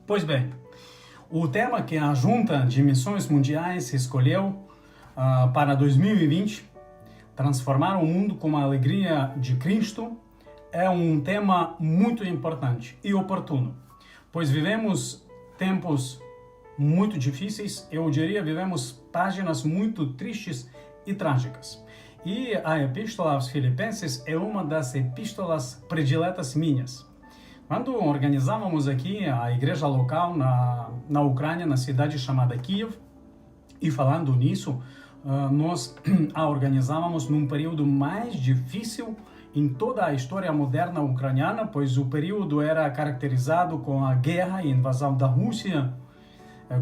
Pois bem, o tema que a Junta de Missões Mundiais escolheu para 2020, transformar o mundo com a alegria de Cristo, é um tema muito importante e oportuno, pois vivemos tempos muito difíceis, eu diria, vivemos páginas muito tristes e trágicas. E a Epístola aos Filipenses é uma das epístolas prediletas minhas. Quando organizávamos aqui a igreja local na Ucrânia, na cidade chamada Kiev, e falando nisso, nós a organizávamos num período mais difícil em toda a história moderna ucraniana, pois o período era caracterizado com a guerra e invasão da Rússia,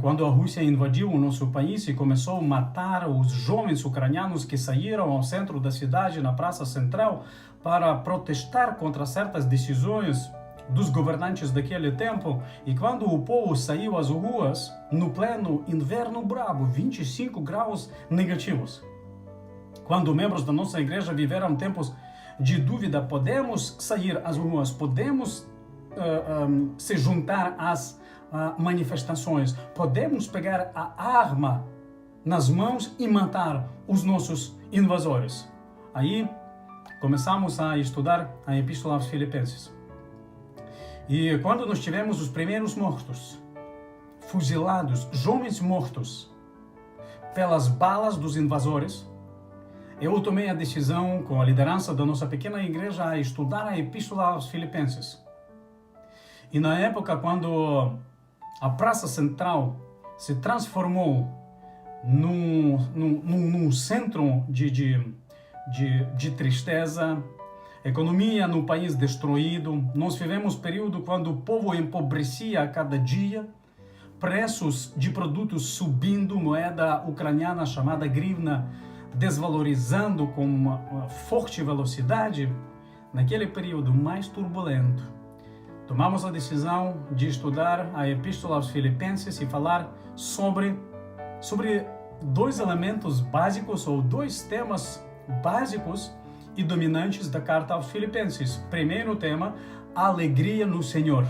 quando a Rússia invadiu o nosso país e começou a matar os jovens ucranianos que saíram ao centro da cidade, na Praça Central, para protestar contra certas decisões dos governantes daquele tempo, e quando o povo saiu às ruas, no pleno inverno brabo, 25 graus negativos. Quando membros da nossa igreja viveram tempos de dúvida, podemos sair às ruas, podemos se juntar às manifestações, podemos pegar a arma nas mãos e matar os nossos invasores. Aí começamos a estudar a Epístola aos Filipenses. E quando nós tivemos os primeiros mortos, fuzilados, jovens mortos pelas balas dos invasores, eu tomei a decisão, com a liderança da nossa pequena igreja, a estudar a Epístola aos Filipenses. E na época, quando a Praça Central se transformou num centro de tristeza, economia no país destruído, nós vivemos período quando o povo empobrecia a cada dia, preços de produtos subindo, moeda ucraniana chamada grivna desvalorizando com uma forte velocidade. Naquele período mais turbulento, tomamos a decisão de estudar a Epístola aos Filipenses e falar sobre dois elementos básicos ou dois temas básicos e dominantes da carta aos Filipenses. Primeiro tema, alegria no Senhor.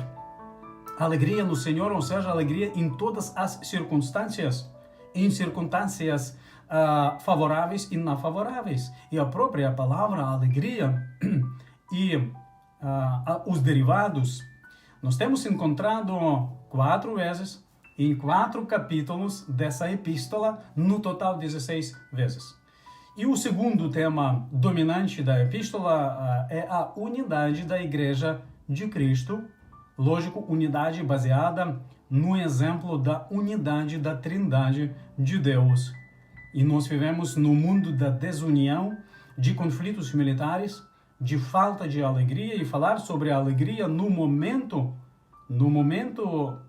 Alegria no Senhor, ou seja, alegria em todas as circunstâncias, em circunstâncias favoráveis e não favoráveis. E a própria palavra alegria e os derivados, nós temos encontrado 4 vezes em 4 capítulos dessa epístola, no total 16 vezes. E o segundo tema dominante da epístola é a unidade da Igreja de Cristo. Lógico, unidade baseada no exemplo da unidade da Trindade de Deus. E nós vivemos no mundo da desunião, de conflitos militares, de falta de alegria, e falar sobre a alegria no momento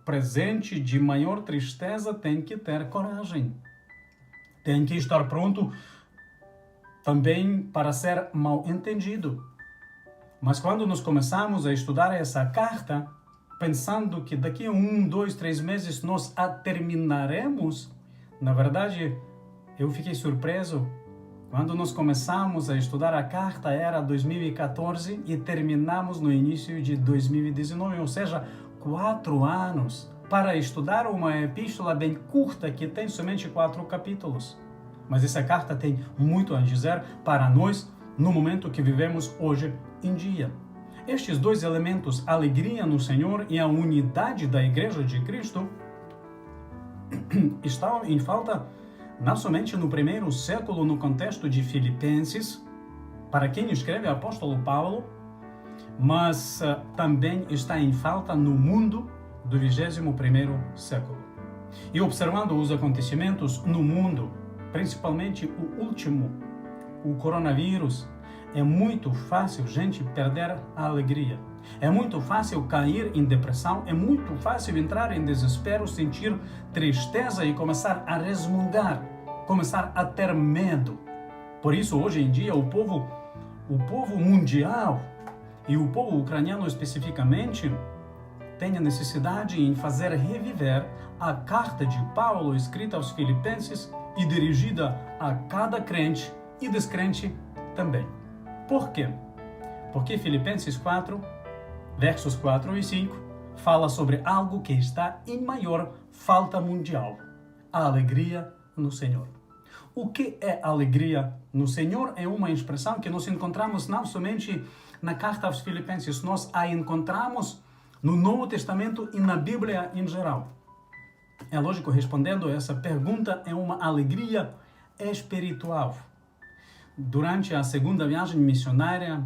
presente de maior tristeza tem que ter coragem. Tem que estar pronto também para ser mal entendido. Mas quando nós começamos a estudar essa carta, pensando que daqui a 1, 2, 3 meses nós a terminaremos, na verdade, eu fiquei surpreso. Quando nós começamos a estudar a carta era 2014 e terminamos no início de 2019, ou seja, 4 anos para estudar uma epístola bem curta que tem somente 4 capítulos. Mas essa carta tem muito a dizer para nós no momento que vivemos hoje em dia. Estes dois elementos, a alegria no Senhor e a unidade da Igreja de Cristo, estão em falta não somente no primeiro século, no contexto de Filipenses, para quem escreve o apóstolo Paulo, mas também está em falta no mundo do 21º século. E observando os acontecimentos no mundo, principalmente o último, o coronavírus, é muito fácil, gente, perder a alegria. É muito fácil cair em depressão, é muito fácil entrar em desespero, sentir tristeza e começar a resmungar, começar a ter medo. Por isso, hoje em dia, o povo mundial e o povo ucraniano especificamente tem a necessidade em fazer reviver a carta de Paulo escrita aos Filipenses e dirigida a cada crente e descrente também. Por quê? Porque Filipenses 4, versos 4 e 5, fala sobre algo que está em maior falta mundial: a alegria no Senhor. O que é alegria no Senhor? É uma expressão que nós encontramos não somente na carta aos Filipenses, nós a encontramos no Novo Testamento e na Bíblia em geral. É lógico, respondendo a essa pergunta, é uma alegria espiritual. Durante a segunda viagem missionária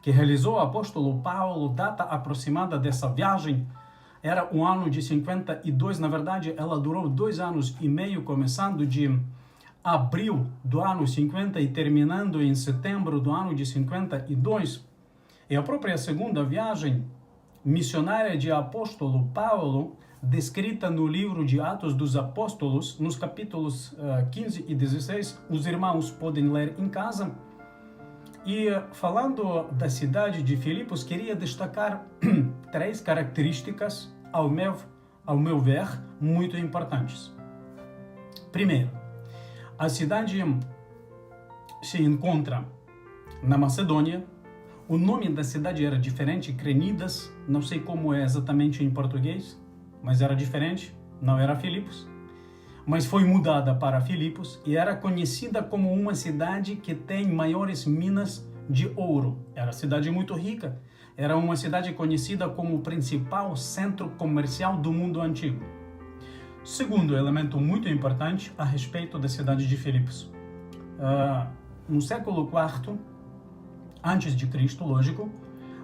que realizou o apóstolo Paulo, data aproximada dessa viagem era o ano de 52, na verdade ela durou 2 anos e meio, começando de abril do ano 50 e terminando em setembro do ano de 52. E a própria segunda viagem missionária de apóstolo Paulo, descrita no livro de Atos dos Apóstolos, nos capítulos 15 e 16, os irmãos podem ler em casa. E falando da cidade de Filipos, queria destacar 3 características, ao meu ver, muito importantes. Primeiro, a cidade se encontra na Macedônia. O nome da cidade era diferente, Crenidas, não sei como é exatamente em português, mas era diferente, não era Filipos, mas foi mudada para Filipos e era conhecida como uma cidade que tem maiores minas de ouro. Era cidade muito rica, era uma cidade conhecida como o principal centro comercial do mundo antigo. Segundo elemento muito importante a respeito da cidade de Filipos. No século IV, antes de Cristo, lógico,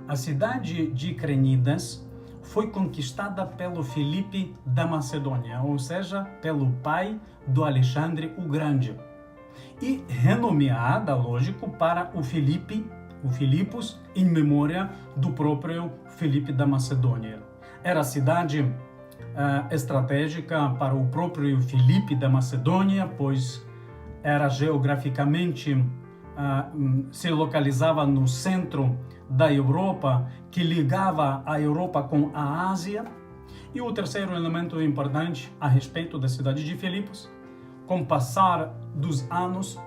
a cidade de Crenidas foi conquistada pelo Filipe da Macedônia, ou seja, pelo pai do Alexandre o Grande, e renomeada, lógico, para o Filipos, em memória do próprio Filipe da Macedônia. Era a cidade estratégica para o próprio Filipe da Macedônia, pois era geograficamente se localizava no centro da Europa, que ligava a Europa com a Ásia. E o terceiro elemento importante a respeito da cidade de Filipos: com o passar dos anos,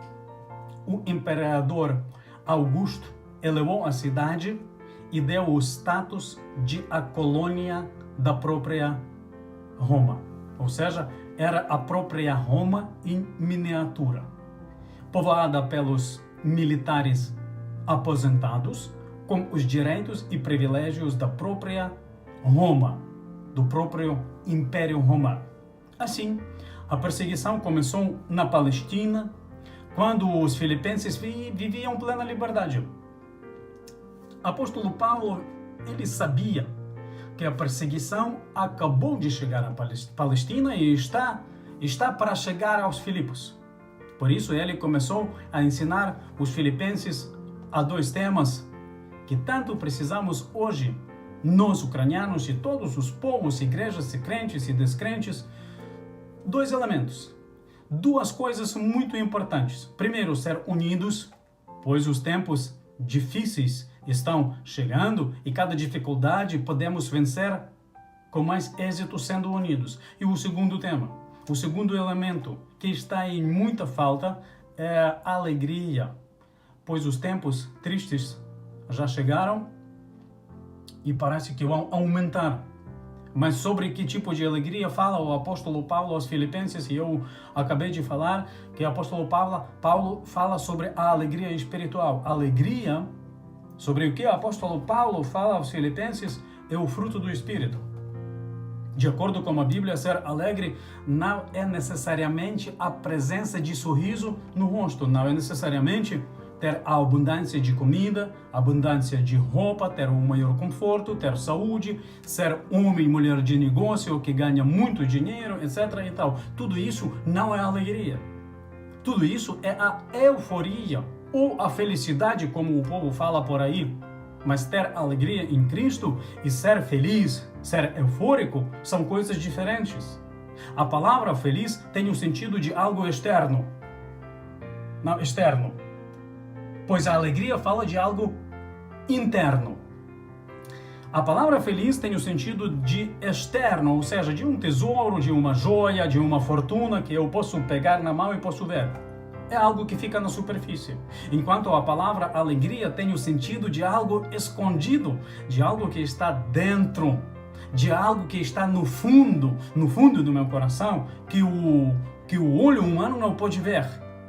o imperador Augusto elevou a cidade e deu o status de a colônia da própria Roma, ou seja, era a própria Roma em miniatura, povoada pelos militares aposentados, com os direitos e privilégios da própria Roma, do próprio Império Romano. Assim, a perseguição começou na Palestina, quando os filipenses viviam plena liberdade. Apóstolo Paulo, ele sabia que a perseguição acabou de chegar à Palestina e está para chegar aos Filipos. Por isso, ele começou a ensinar os filipenses a 2 temas que tanto precisamos hoje, nós ucranianos e todos os povos, igrejas, crentes e descrentes. 2 elementos, 2 coisas muito importantes. Primeiro, ser unidos, pois os tempos difíceis estão chegando e cada dificuldade podemos vencer com mais êxito sendo unidos. E o segundo tema, o segundo elemento que está em muita falta é a alegria, pois os tempos tristes já chegaram e parece que vão aumentar. Mas sobre que tipo de alegria fala o apóstolo Paulo aos Filipenses? E eu acabei de falar que o apóstolo Paulo fala sobre a alegria espiritual. Alegria, sobre o que o apóstolo Paulo fala aos Filipenses, é o fruto do Espírito. De acordo com a Bíblia, ser alegre não é necessariamente a presença de sorriso no rosto, não é necessariamente ter a abundância de comida, abundância de roupa, ter um maior conforto, ter saúde, ser homem e mulher de negócio que ganha muito dinheiro, etc. e tal. Tudo isso não é alegria. Tudo isso é a euforia ou a felicidade, como o povo fala por aí. Mas ter alegria em Cristo e ser feliz, ser eufórico, são coisas diferentes. A palavra feliz tem o sentido de algo externo. Não, externo. Pois a alegria fala de algo interno. A palavra feliz tem o sentido de externo, ou seja, de um tesouro, de uma joia, de uma fortuna que eu posso pegar na mão e posso ver. É algo que fica na superfície. Enquanto a palavra alegria tem o sentido de algo escondido, de algo que está dentro, de algo que está no fundo do meu coração, que o olho humano não pode ver.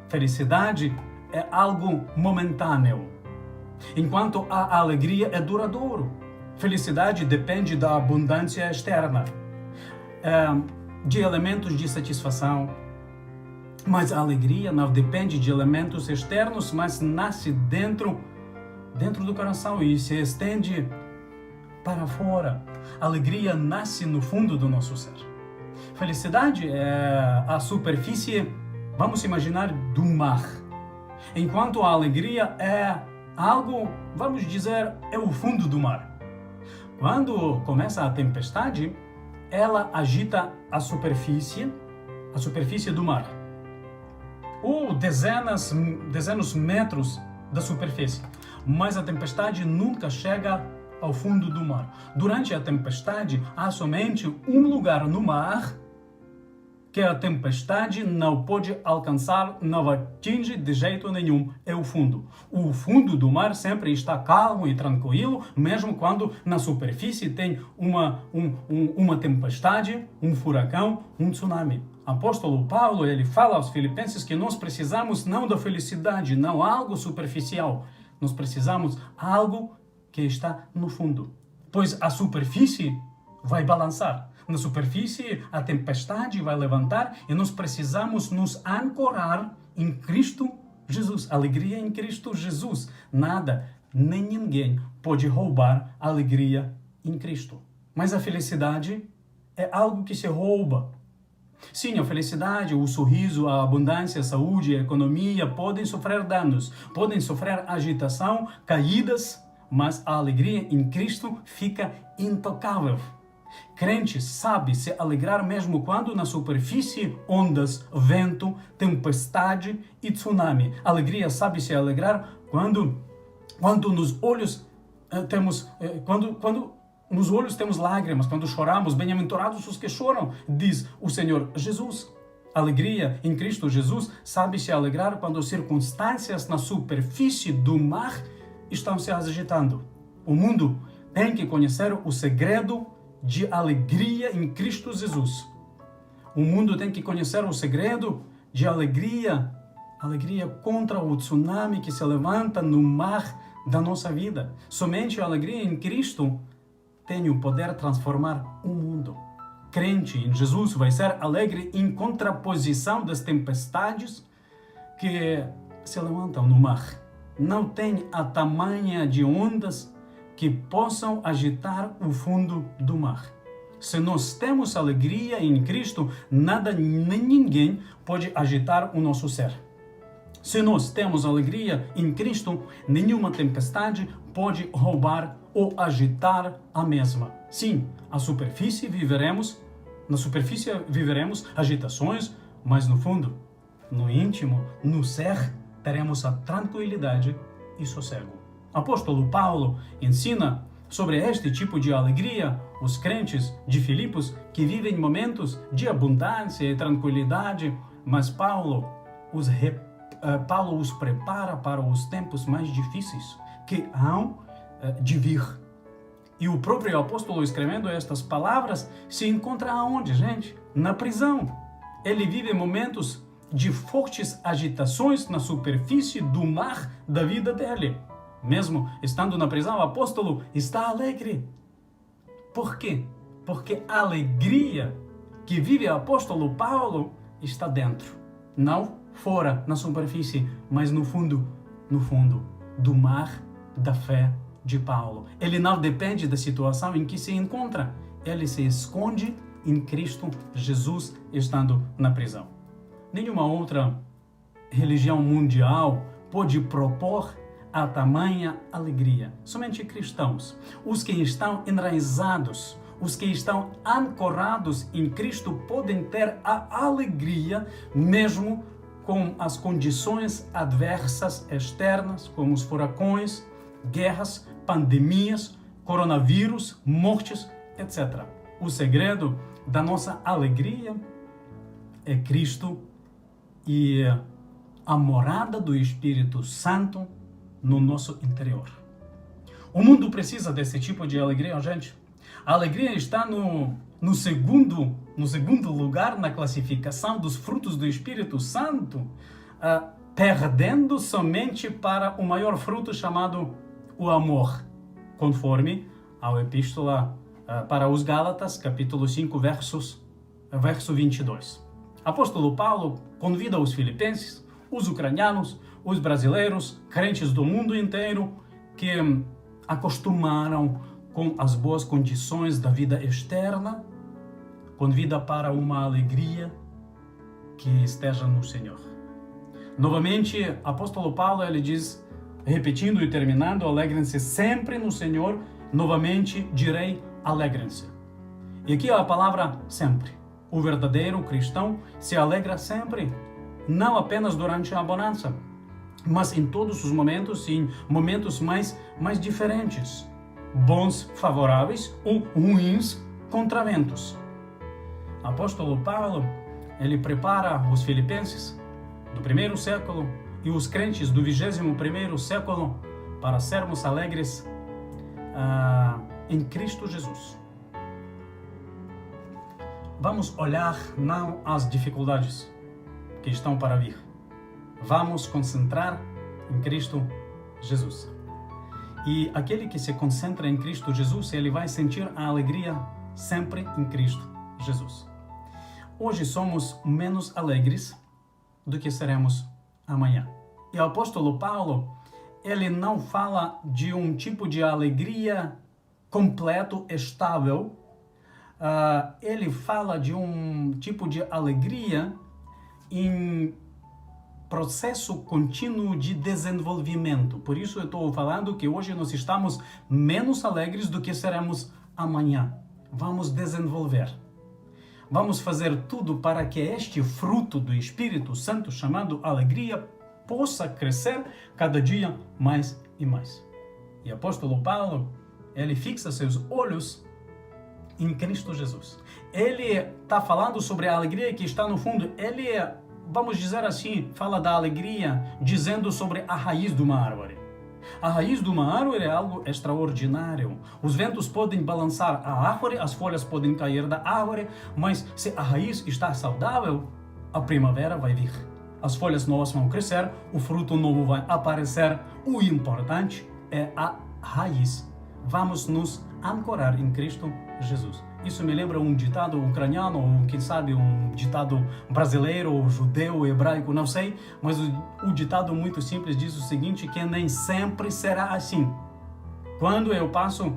Felicidade é algo momentâneo, enquanto a alegria é duradouro. Felicidade depende da abundância externa, de elementos de satisfação, mas a alegria não depende de elementos externos, mas nasce dentro do coração e se estende para fora. A alegria nasce no fundo do nosso ser. Felicidade é a superfície, vamos imaginar, do mar, enquanto a alegria é algo, vamos dizer, é o fundo do mar. Quando começa a tempestade, ela agita a superfície do mar, ou dezenas metros da superfície, mas a tempestade nunca chega ao fundo do mar. Durante a tempestade, há somente um lugar no mar que a tempestade não pode alcançar, não atinge de jeito nenhum, é o fundo. O fundo do mar sempre está calmo e tranquilo, mesmo quando na superfície tem uma tempestade, um furacão, um tsunami. Apóstolo Paulo, ele fala aos filipenses que nós precisamos não da felicidade, não algo superficial. Nós precisamos algo que está no fundo, pois a superfície vai balançar. Na superfície, a tempestade vai levantar e nós precisamos nos ancorar em Cristo Jesus. Alegria em Cristo Jesus. Nada, nem ninguém pode roubar a alegria em Cristo. Mas a felicidade é algo que se rouba. Sim, a felicidade, o sorriso, a abundância, a saúde, a economia podem sofrer danos, podem sofrer agitação, caídas, mas a alegria em Cristo fica intocável. Crente sabe se alegrar mesmo quando na superfície ondas, vento, tempestade e tsunami. Alegria sabe se alegrar quando nos olhos nos olhos temos lágrimas, quando choramos. Bem-aventurados os que choram, diz o Senhor Jesus. Alegria em Cristo Jesus sabe se alegrar quando as circunstâncias na superfície do mar estão se agitando. O mundo tem que conhecer o segredo de alegria em Cristo Jesus. O mundo tem que conhecer o segredo de alegria contra o tsunami que se levanta no mar da nossa vida. Somente a alegria em Cristo tem o poder de transformar o mundo. Crente em Jesus vai ser alegre em contraposição das tempestades que se levantam no mar. Não tem a tamanha de ondas que possam agitar o fundo do mar. Se nós temos alegria em Cristo, nada nem ninguém pode agitar o nosso ser. Se nós temos alegria em Cristo, nenhuma tempestade pode roubar ou agitar a mesma. Sim, na superfície viveremos agitações, mas no fundo, no íntimo, no ser, teremos a tranquilidade e sossego. Apóstolo Paulo ensina sobre este tipo de alegria os crentes de Filipos que vivem momentos de abundância e tranquilidade, mas Paulo os prepara para os tempos mais difíceis que hão de vir. E o próprio apóstolo, escrevendo estas palavras, se encontra aonde, gente? Na prisão. Ele vive momentos de fortes agitações na superfície do mar da vida dele. Mesmo estando na prisão, o apóstolo está alegre. Por quê? Porque a alegria que vive o apóstolo Paulo está dentro. Não fora, na superfície, mas no fundo do mar da fé de Paulo. Ele não depende da situação em que se encontra. Ele se esconde em Cristo Jesus estando na prisão. Nenhuma outra religião mundial pode propor a tamanha alegria. Somente cristãos, os que estão enraizados, os que estão ancorados em Cristo podem ter a alegria mesmo com as condições adversas externas, como os furacões, guerras, pandemias, coronavírus, mortes, etc. O segredo da nossa alegria é Cristo e a morada do Espírito Santo no nosso interior. O mundo precisa desse tipo de alegria, gente. A alegria está no segundo lugar na classificação dos frutos do Espírito Santo, perdendo somente para o maior fruto chamado o amor, conforme a epístola para os Gálatas, capítulo 5, verso 22. Apóstolo Paulo convida os filipenses, os ucranianos, os brasileiros, crentes do mundo inteiro que acostumaram com as boas condições da vida externa, convida para uma alegria que esteja no Senhor. Novamente, apóstolo Paulo, ele diz, repetindo e terminando, alegrem-se sempre no Senhor, novamente direi, alegrem-se. E aqui a palavra sempre. O verdadeiro cristão se alegra sempre, não apenas durante a bonança, mas em todos os momentos, em momentos mais diferentes, bons, favoráveis ou ruins, contraventos. Apóstolo Paulo, ele prepara os filipenses do primeiro século e os crentes do 21º século para sermos alegres em Cristo Jesus. Vamos olhar não as dificuldades que estão para vir. Vamos concentrar em Cristo Jesus. E aquele que se concentra em Cristo Jesus, ele vai sentir a alegria sempre em Cristo Jesus. Hoje somos menos alegres do que seremos amanhã. E o apóstolo Paulo, ele não fala de um tipo de alegria completo, estável. Ele fala de um tipo de alegria em processo contínuo de desenvolvimento. Por isso eu estou falando que hoje nós estamos menos alegres do que seremos amanhã. Vamos desenvolver. Vamos fazer tudo para que este fruto do Espírito Santo, chamado alegria, possa crescer cada dia mais e mais. E o apóstolo Paulo, ele fixa seus olhos em Cristo Jesus. Ele está falando sobre a alegria que está no fundo. Ele, vamos dizer assim, fala da alegria dizendo sobre a raiz de uma árvore. A raiz de uma árvore é algo extraordinário. Os ventos podem balançar a árvore, as folhas podem cair da árvore, mas se a raiz está saudável, a primavera vai vir. As folhas novas vão crescer, o fruto novo vai aparecer. O importante é a raiz. Vamos nos ancorar em Cristo Jesus. Isso me lembra um ditado ucraniano, ou quem sabe um ditado brasileiro, ou judeu, hebraico, não sei, mas o ditado muito simples diz o seguinte, que nem sempre será assim. Quando eu passo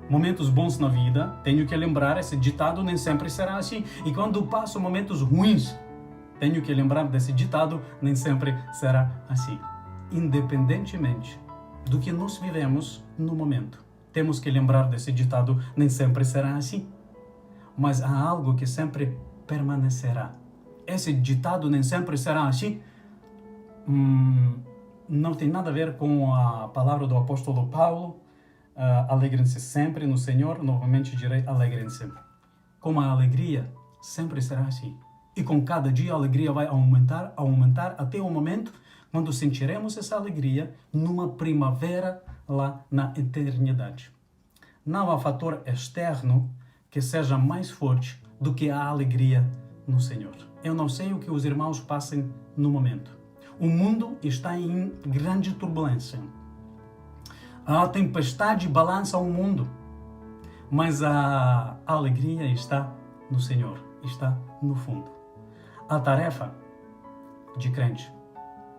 momentos bons na vida, tenho que lembrar esse ditado, nem sempre será assim. E quando passo momentos ruins, tenho que lembrar desse ditado, nem sempre será assim. Independentemente do que nós vivemos no momento, temos que lembrar desse ditado, nem sempre será assim. Mas há algo que sempre permanecerá. Esse ditado, nem sempre será assim, não tem nada a ver com a palavra do apóstolo Paulo. Alegrem-se sempre no Senhor, novamente direi, alegrem-se. Como a alegria sempre será assim. E com cada dia a alegria vai aumentar até o momento quando sentiremos essa alegria numa primavera lá na eternidade. Não há fator externo que seja mais forte do que a alegria no Senhor. Eu não sei o que os irmãos passem no momento. O mundo está em grande turbulência. A tempestade balança o mundo, mas a alegria está no Senhor, está no fundo. A tarefa de crente,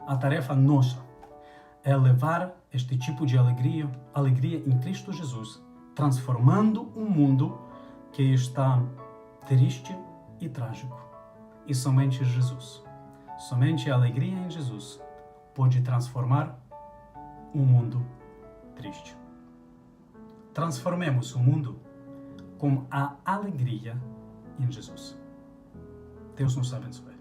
a tarefa nossa, é levar este tipo de alegria em Cristo Jesus, transformando um mundo que está triste e trágico. E somente Jesus, somente a alegria em Jesus pode transformar um mundo triste. Transformemos o mundo com a alegria em Jesus. Deus nos abençoe.